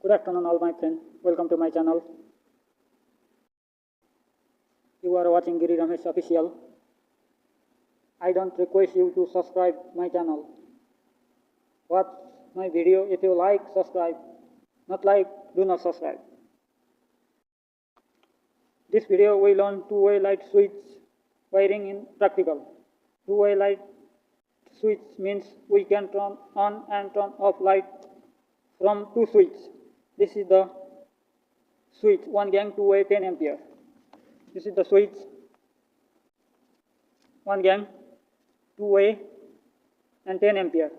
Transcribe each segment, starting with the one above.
Good afternoon all my friends. Welcome to my channel. You are watching Giri Ramesh Official. I don't request you to subscribe my channel. Watch my video. If you like, subscribe. Not like, do not subscribe. This video will learn two-way light switch wiring in practical. Two-way light switch means we can turn on and turn off light from two switches. This is the switch 1 gang 2-way 10 ampere. This is the switch 1 gang 2-way and 10 ampere.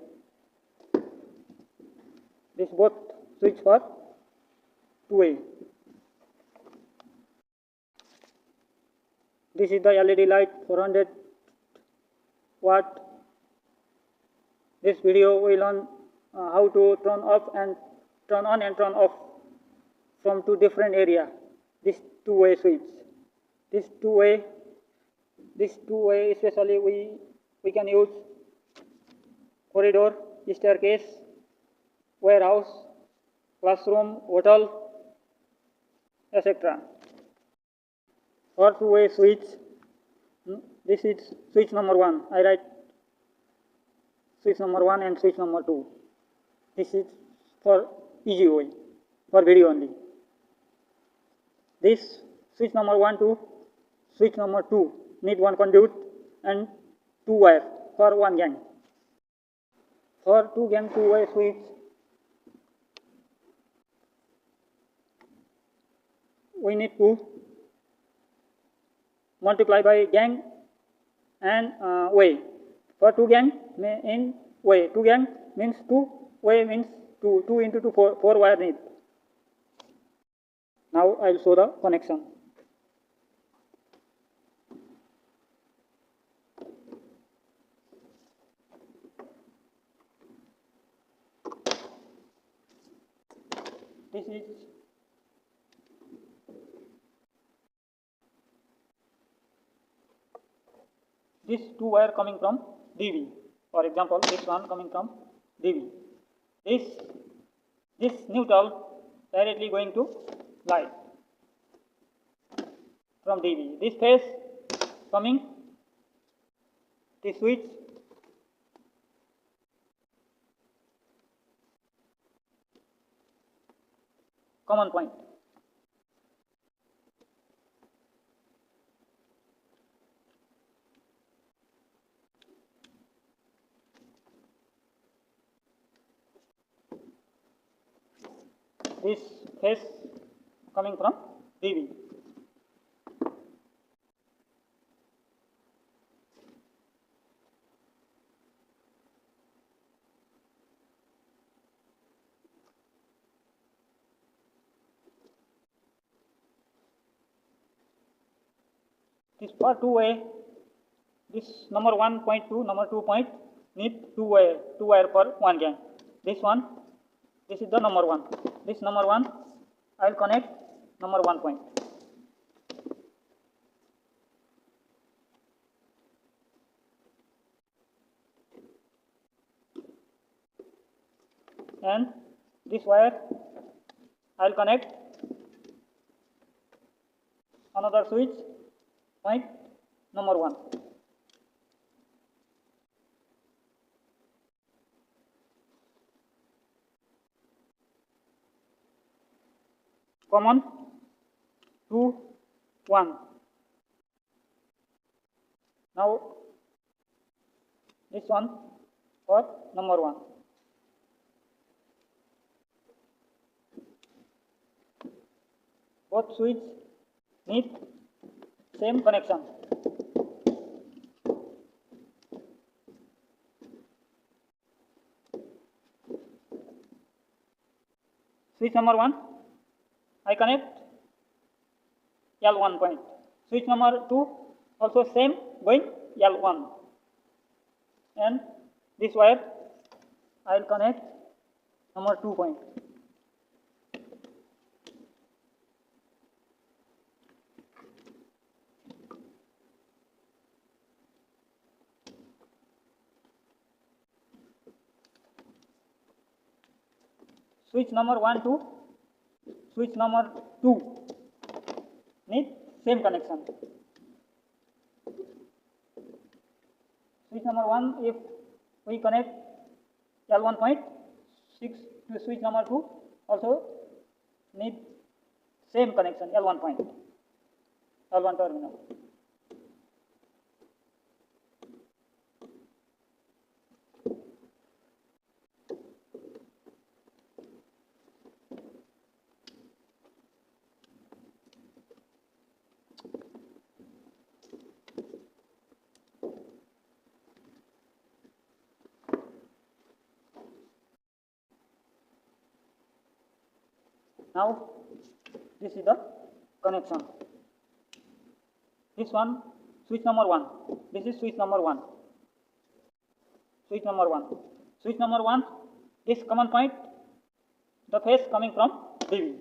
This both switch for 2-way. This is the LED light 400 watt. This video will learn how to turn off and turn on and turn off from two different areas. This two-way switch. This two-way especially we can use corridor, staircase, warehouse, classroom, hotel, etc. For two-way switch, this is switch number 1. I write switch number 1 and switch number 2. This is for easy way, for video only. This switch number 1 to switch number 2 need one conduit and two wires for 1 gang. For 2 gang 2-way switch, we need to multiply by gang and way. For 2 gang in way, 2 gang means 2, way means 2, 2 into 2, 4 wire need. Now I will show the connection. This 2 wire coming from DV. For example, this one coming from DV. This neutral directly going to light from DV. This phase coming this switch common point. This phase coming from DV. This for 2-way, this number 1.2, number 2 point need two wire for 1 gang. This is the number 1. This number 1, I will connect number 1 point. And this wire, I will connect another switch point number 1. Common 2, 1. Now this one for number 1. Both switch need same connection. Switch number 1, I connect L1 point. Switch number 2 also same going L1. And this wire I will connect number 2 point. Switch number 1 to switch number 2 need same connection. Switch number 1, if we connect L1.6 to switch number 2, also need same connection, L1 terminal. Now this is the connection. This one switch number 1. This is switch number 1. Switch number 1. Switch number 1. This common point, the phase coming from DV,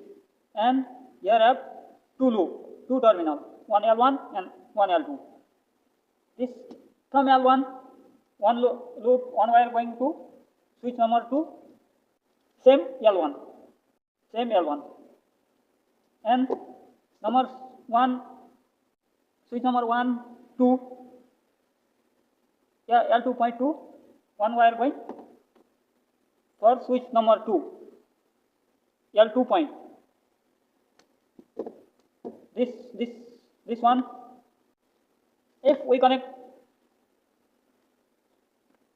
and here have two loop, two terminal, one L1 and one L2. This from L1, one loop, one wire going to switch number 2, same L1. Same L1, and number 1, switch number 1, 2, L2.2, one wire going for switch number 2, L2 point. This one, if we connect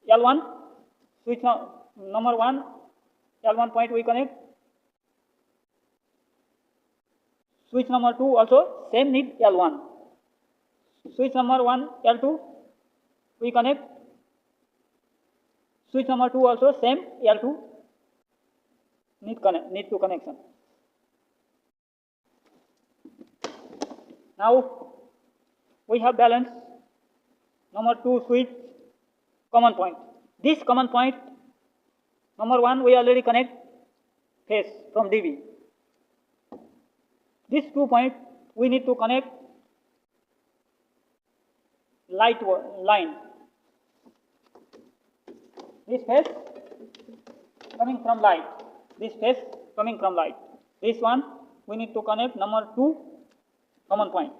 L1, switch number 1, L1 point we connect. Switch number 2 also same need L1. Switch number 1 L2 we connect. Switch number 2 also same L2 need to connection. Now we have balance number 2 switch common point. This common point number 1 we already connect phase from DV. This 2 point we need to connect light line. This phase coming from light. This phase coming from light. This one we need to connect number 2 common point.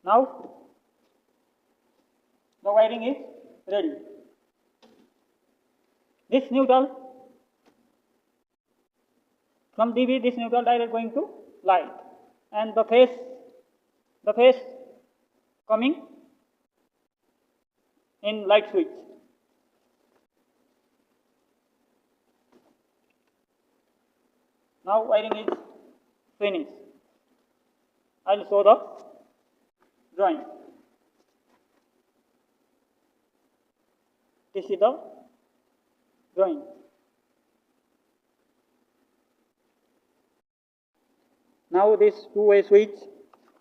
Now the wiring is ready. This neutral from DV, this neutral direct going to light, and the phase coming in light switch. Now wiring is finished. I will show the drawing. This is the drawing. Now this two-way switch,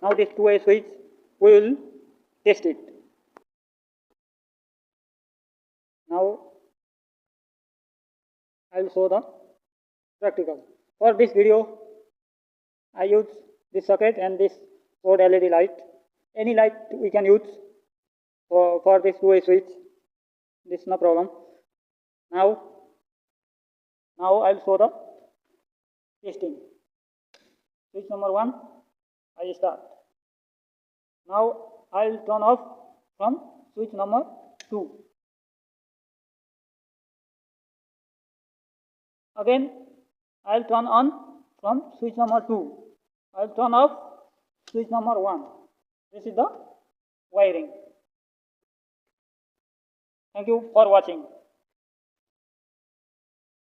we will test it. Now I will show the practical. For this video, I use this socket and this code LED light. Any light we can use for this two-way switch. This is no problem. Now I will show the testing. Switch number 1, I start. Now I will turn off from switch number 2. Again I will turn on from switch number 2. I will turn off switch number 1. This is the wiring. Thank you for watching.